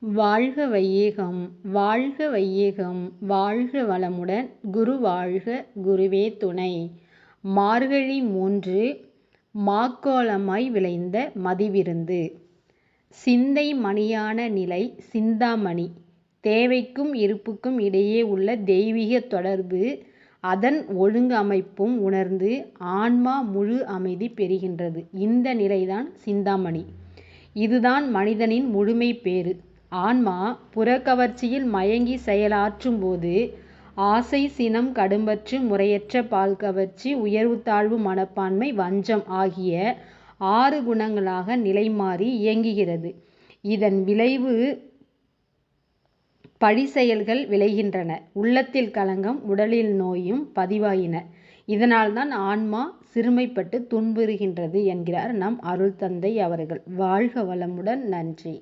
வாழ்க வையகம் வாழ்க வையகம் வாழ்க வளமுடன் குரு வாழ்க குருவே துணை. மார்கழி 3 மாக்கோலமாய் விளைந்த மதிவிருந்து. சிந்தை மணியான நிலை சிந்தாமணி. தேவைக்கும் இருப்புக்கும் இடையே உள்ள தெய்வீக தொடர்பு அதன் ஒழுங்கு அமைப்பும் உணர்ந்து ஆன்மா முழு அமைதி பெறுகின்றது. இந்த நிலைதான் சிந்தாமணி. இதுதான் மனிதனின் முழுமை பேறு. ஆன்மா புறக்கவர்ச்சியில் மயங்கி செயலாற்றும் போது ஆசை, சினம், கடும்பற்று, முறையற்ற பால் கவர்ச்சி, உயர்வு தாழ்வு மனப்பான்மை, வஞ்சம் ஆகிய 6 குணங்களாக நிலைமாறி இயங்குகிறது. இதன் விளைவு பழி செயல்கள் விளைகின்றன. உள்ளத்தில் களங்கம், உடலில் நோயும் பதிவாயின. இதனால்தான் ஆன்மா சிறுமைப்பட்டு துன்புறுகின்றது என்கிறார் நம் அருள் தந்தை அவர்கள். வாழ்க வளமுடன். நன்றி.